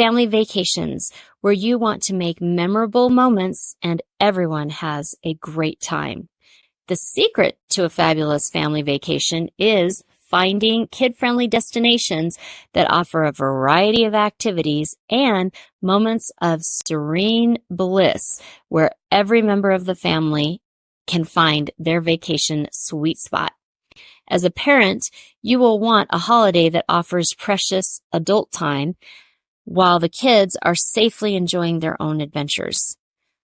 family vacations where you want to make memorable moments and everyone has a great time. The secret to a fabulous family vacation is finding kid-friendly destinations that offer a variety of activities and moments of serene bliss where every member of the family can find their vacation sweet spot. As a parent, you will want a holiday that offers precious adult time while the kids are safely enjoying their own adventures.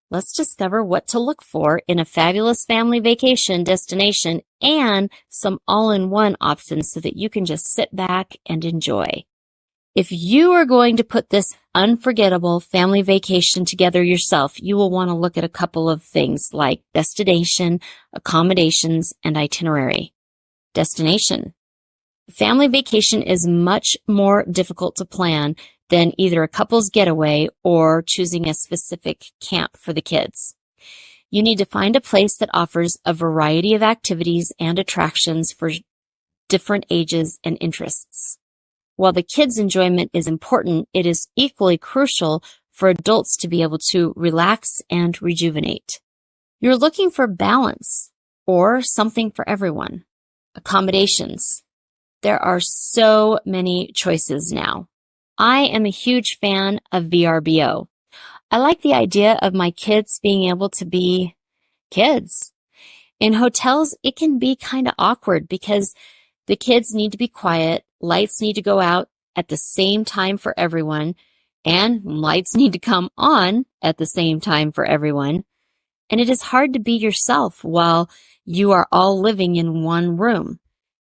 Let's discover what to look for in a fabulous family vacation destination and some all-in-one options so that you can just sit back and enjoy. If you are going to put this unforgettable family vacation together yourself, you will want to look at a couple of things like destination, accommodations, and itinerary. Destination. Family vacation is much more difficult to plan than either a couple's getaway or choosing a specific camp for the kids. You need to find a place that offers a variety of activities and attractions for different ages and interests. While the kids' enjoyment is important, it is equally crucial for adults to be able to relax and rejuvenate. You're looking for balance or something for everyone. Accommodations. There are so many choices now. I am a huge fan of VRBO. I like the idea of my kids being able to be kids. In hotels, it can be kind of awkward because the kids need to be quiet, lights need to go out at the same time for everyone, and lights need to come on at the same time for everyone. And it is hard to be yourself while you are all living in one room.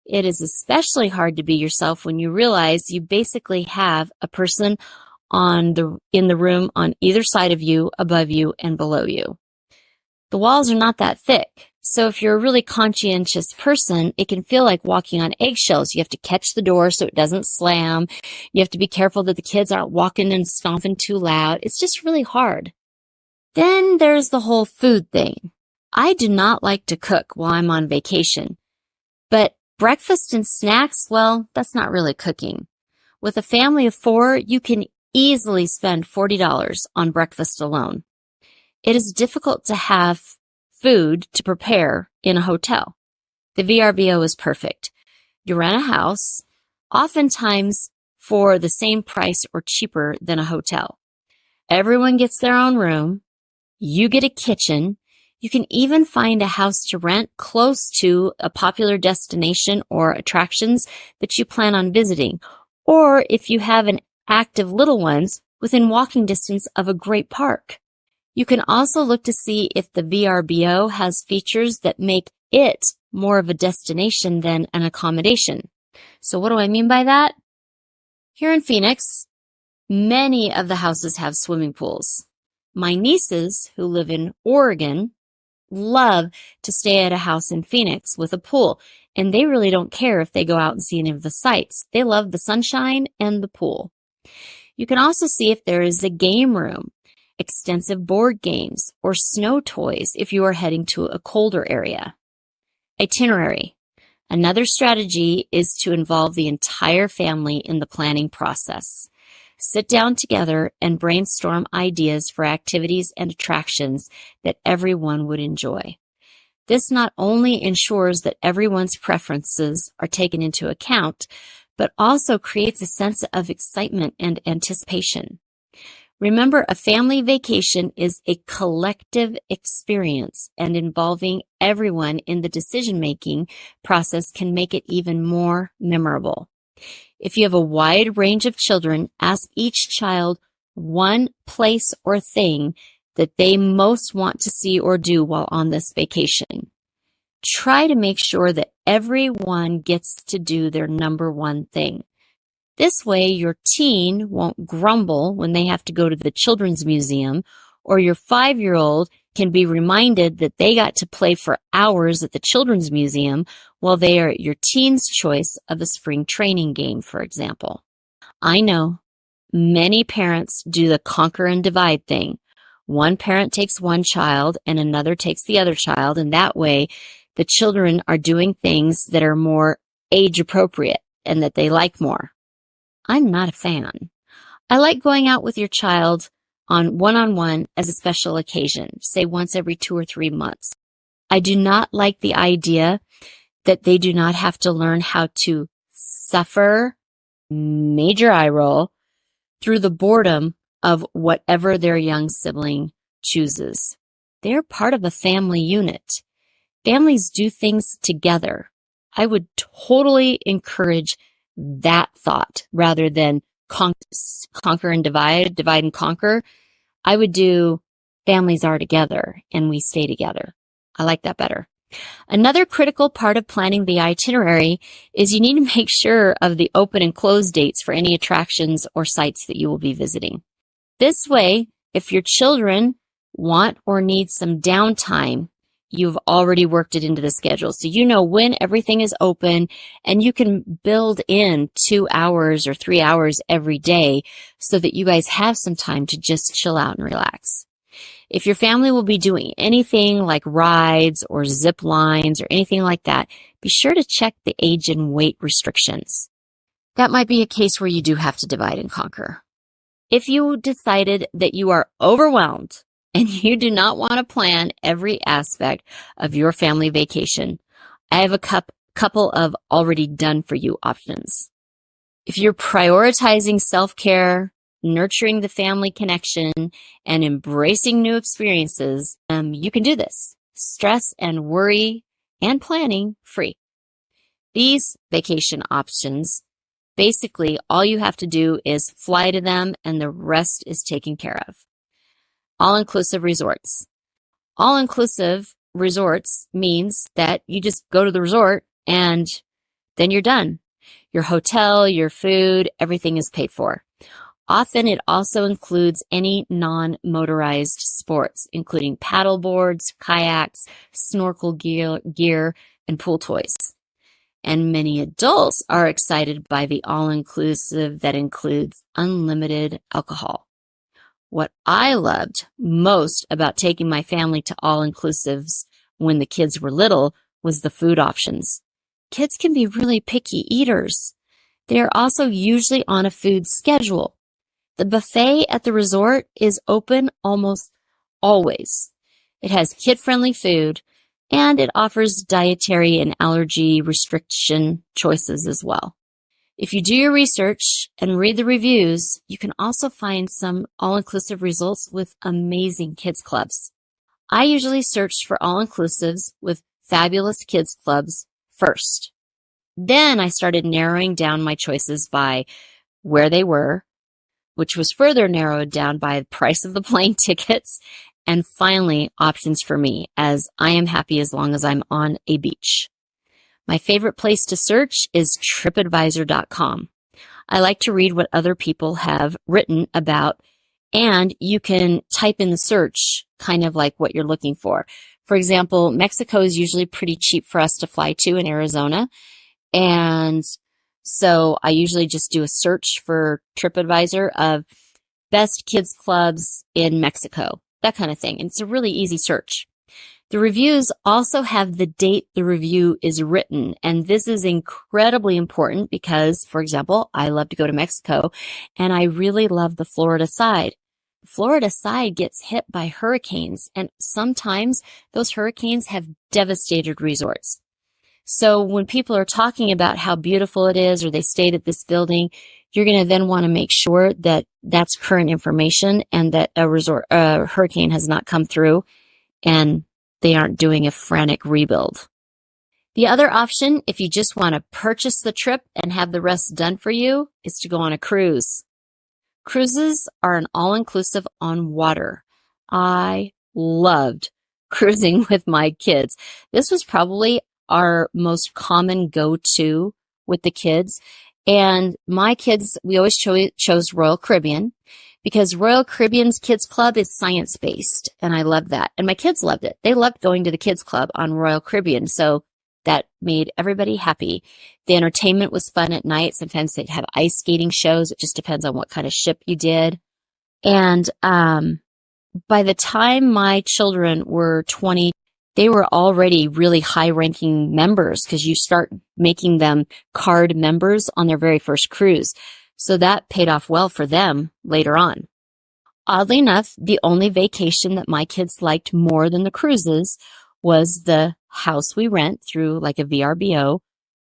It is especially hard to be yourself when you realize you basically have a person in the room on either side of you, above you, and below you. The walls are not that thick, so if you're a really conscientious person, it can feel like walking on eggshells. You have to catch the door so it doesn't slam. You have to be careful that the kids aren't walking and stomping too loud. It's just really hard. Then there's the whole food thing. I do not like to cook while I'm on vacation, but breakfast and snacks, well, that's not really cooking. With a family of 4, you can easily spend $40 on breakfast alone. It is difficult to have food to prepare in a hotel. The VRBO is perfect. You rent a house, oftentimes for the same price or cheaper than a hotel. Everyone gets their own room. You get a kitchen. You can even find a house to rent close to a popular destination or attractions that you plan on visiting, or if you have an active little ones, within walking distance of a great park. You can also look to see if the VRBO has features that make it more of a destination than an accommodation. So what do I mean by that? Here in Phoenix, many of the houses have swimming pools. My nieces, who live in Oregon, love to stay at a house in Phoenix with a pool, and they really don't care if they go out and see any of the sights. They love the sunshine and the pool. You can also see if there is a game room, extensive board games, or snow toys if you are heading to a colder area. Itinerary. Another strategy is to involve the entire family in the planning process. Sit down together and brainstorm ideas for activities and attractions that everyone would enjoy. This not only ensures that everyone's preferences are taken into account, but also creates a sense of excitement and anticipation. Remember, a family vacation is a collective experience, and involving everyone in the decision-making process can make it even more memorable. If you have a wide range of children, ask each child one place or thing that they most want to see or do while on this vacation. Try to make sure that everyone gets to do their number one thing. This way, your teen won't grumble when they have to go to the children's museum, or your 5-year-old can be reminded that they got to play for hours at the children's museum while they are at your teen's choice of a spring training game, for example. I know many parents do the conquer and divide thing. One parent takes one child and another takes the other child, and that way the children are doing things that are more age appropriate and that they like more. I'm not a fan. I like going out with your child on one-on-one as a special occasion, say once every 2 or 3 months. I do not like the idea that they do not have to learn how to suffer, major eye roll, through the boredom of whatever their young sibling chooses. They're part of a family unit. Families do things together. I would totally encourage that thought rather than conquer and divide and conquer. I would do families are together and we stay together. I like that better. Another critical part of planning the itinerary is you need to make sure of the open and close dates for any attractions or sites that you will be visiting. This way, if your children want or need some downtime, you've already worked it into the schedule. So you know when everything is open and you can build in 2 hours or 3 hours every day so that you guys have some time to just chill out and relax. If your family will be doing anything like rides or zip lines or anything like that, be sure to check the age and weight restrictions. That might be a case where you do have to divide and conquer. If you decided that you are overwhelmed and you do not want to plan every aspect of your family vacation, I have a couple of already done for you options. If you're prioritizing self-care, nurturing the family connection, and embracing new experiences, you can do this. Stress and worry and planning free. These vacation options, basically all you have to do is fly to them and the rest is taken care of. All-inclusive resorts. All-inclusive resorts means that you just go to the resort and then you're done. Your hotel, your food, everything is paid for. Often it also includes any non-motorized sports, including paddle boards, kayaks, snorkel gear, and pool toys. And many adults are excited by the all-inclusive that includes unlimited alcohol. What I loved most about taking my family to all-inclusives when the kids were little was the food options. Kids can be really picky eaters. They are also usually on a food schedule. The buffet at the resort is open almost always. It has kid-friendly food, and it offers dietary and allergy restriction choices as well. If you do your research and read the reviews, you can also find some all-inclusive results with amazing kids clubs. I usually search for all-inclusives with fabulous kids clubs first. Then I started narrowing down my choices by where they were, which was further narrowed down by the price of the plane tickets, and finally, options for me, as I am happy as long as I'm on a beach. My favorite place to search is tripadvisor.com. I like to read what other people have written about, and you can type in the search kind of like what you're looking for. For example, Mexico is usually pretty cheap for us to fly to in Arizona, and so I usually just do a search for TripAdvisor of best kids clubs in Mexico, that kind of thing. And it's a really easy search. The reviews also have the date the review is written. And this is incredibly important because, for example, I love to go to Mexico and I really love the Florida side. The Florida side gets hit by hurricanes, and sometimes those hurricanes have devastated resorts. So when people are talking about how beautiful it is or they stayed at this building, you're going to then want to make sure that that's current information and that a hurricane has not come through and they aren't doing a frantic rebuild. The other option, if you just want to purchase the trip and have the rest done for you, is to go on a cruise. Cruises are an all-inclusive on water. I loved cruising with my kids. This was probably our most common go-to with the kids. And my kids, we always chose Royal Caribbean because Royal Caribbean's Kids Club is science-based, and I love that. And my kids loved it. They loved going to the Kids Club on Royal Caribbean, so that made everybody happy. The entertainment was fun at night. Sometimes they'd have ice skating shows. It just depends on what kind of ship you did. And by the time my children were 20, they were already really high-ranking members because you start making them card members on their very first cruise. So that paid off well for them later on. Oddly enough, the only vacation that my kids liked more than the cruises was the house we rent through like a VRBO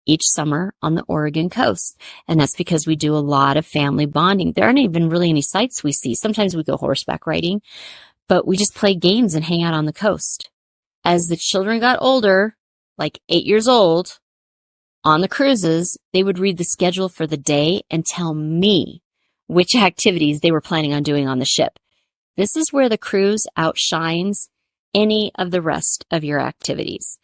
each summer on the Oregon coast. And that's because we do a lot of family bonding. There aren't even really any sights we see. Sometimes we go horseback riding, but we just play games and hang out on the coast. As the children got older, like 8 years old, on the cruises, they would read the schedule for the day and tell me which activities they were planning on doing on the ship. This is where the cruise outshines any of the rest of your activities.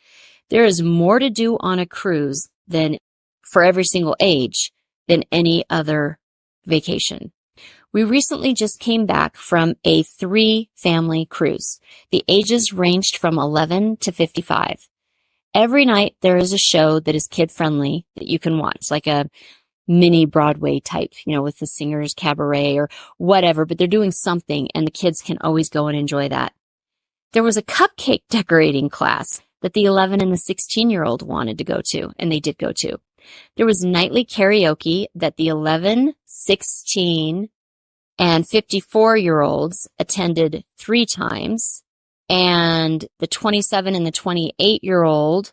There is more to do on a cruise than for every single age than any other vacation. We recently just came back from a 3-family cruise. The ages ranged from 11 to 55. Every night there is a show that is kid-friendly that you can watch, like a mini Broadway type, with the singers cabaret or whatever, but they're doing something and the kids can always go and enjoy that. There was a cupcake decorating class that the 11 and the 16-year-old wanted to go to, and they did go to. There was nightly karaoke that the 11, 16, and 54-year-olds attended 3 times, and the 27 and the 28-year-old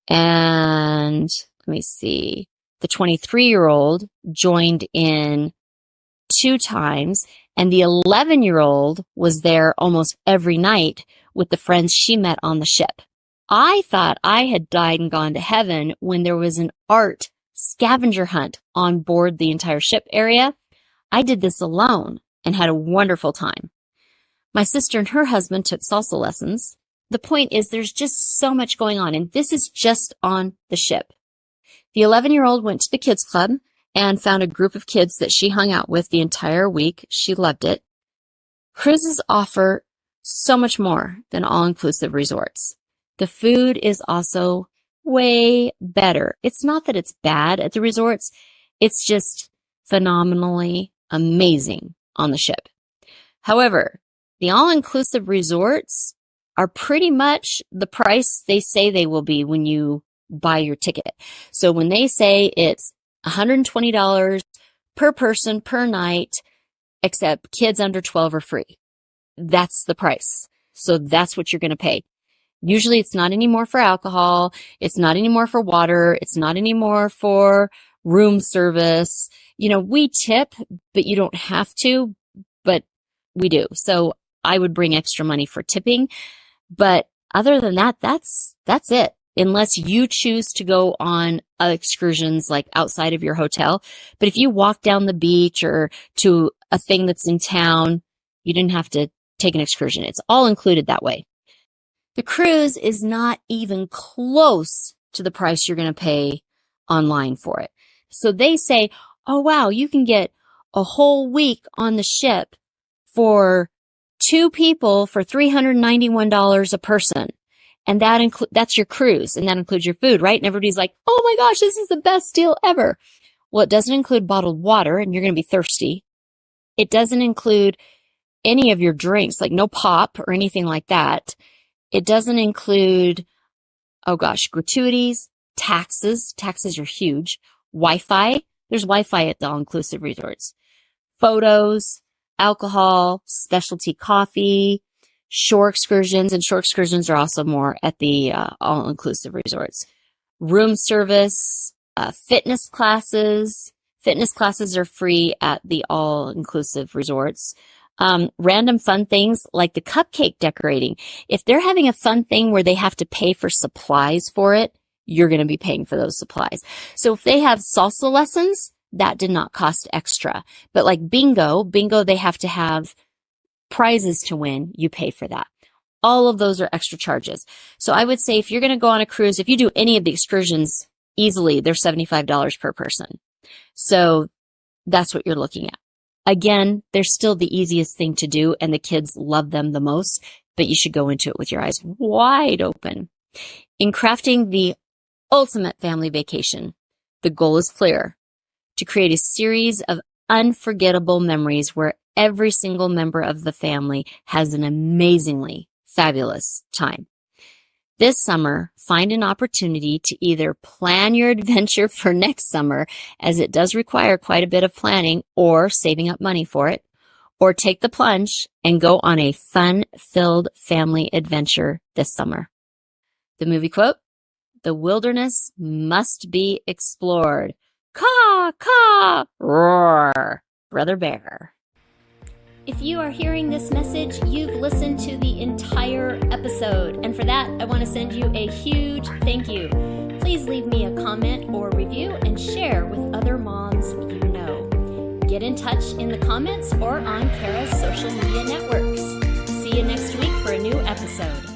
and, the 23-year-old joined in 2 times, and the 11-year-old was there almost every night with the friends she met on the ship. I thought I had died and gone to heaven when there was an art scavenger hunt on board the entire ship area. I did this alone and had a wonderful time. My sister and her husband took salsa lessons. The point is there's just so much going on, and this is just on the ship. The 11-year-old went to the kids club and found a group of kids that she hung out with the entire week. She loved it. Cruises offer so much more than all-inclusive resorts. The food is also way better. It's not that it's bad at the resorts. It's just phenomenally amazing on the ship. However, the all-inclusive resorts are pretty much the price they say they will be when you buy your ticket. So when they say it's $120 per person per night, except kids under 12 are free, that's the price. So that's what you're going to pay. Usually it's not anymore for alcohol. It's not anymore for water. It's not anymore for room service. We tip, but you don't have to, but we do. So I would bring extra money for tipping. But other than that, that's it. Unless you choose to go on excursions like outside of your hotel. But if you walk down the beach or to a thing that's in town, you didn't have to take an excursion. It's all included that way. The cruise is not even close to the price you're going to pay online for it. So they say, oh, wow, you can get a whole week on the ship for 2 people for $391 a person. And that's your cruise, and that includes your food, right? And everybody's like, oh my gosh, this is the best deal ever. Well, it doesn't include bottled water, and you're going to be thirsty. It doesn't include any of your drinks, like no pop or anything like that. It doesn't include, gratuities, taxes. Taxes are huge. Wi-Fi. There's Wi-Fi at the all-inclusive resorts. Photos, alcohol, specialty coffee, shore excursions, and shore excursions are also more at the all-inclusive resorts. Room service, fitness classes. Fitness classes are free at the all-inclusive resorts. Random fun things like the cupcake decorating. If they're having a fun thing where they have to pay for supplies for it, you're going to be paying for those supplies. So if they have salsa lessons, that did not cost extra. But like bingo, they have to have prizes to win. You pay for that. All of those are extra charges. So I would say if you're going to go on a cruise, if you do any of the excursions easily, they're $75 per person. So that's what you're looking at. Again, they're still the easiest thing to do, and the kids love them the most, but you should go into it with your eyes wide open. In crafting the ultimate family vacation, the goal is clear: to create a series of unforgettable memories where every single member of the family has an amazingly fabulous time. This summer, find an opportunity to either plan your adventure for next summer, as it does require quite a bit of planning or saving up money for it, or take the plunge and go on a fun-filled family adventure this summer. The movie quote, "The wilderness must be explored. Caw, caw, roar, Brother Bear." If you are hearing this message, you've listened to the entire episode, and for that, I want to send you a huge thank you. Please leave me a comment or review and share with other moms you know. Get in touch in the comments or on Kara's social media networks. See you next week for a new episode.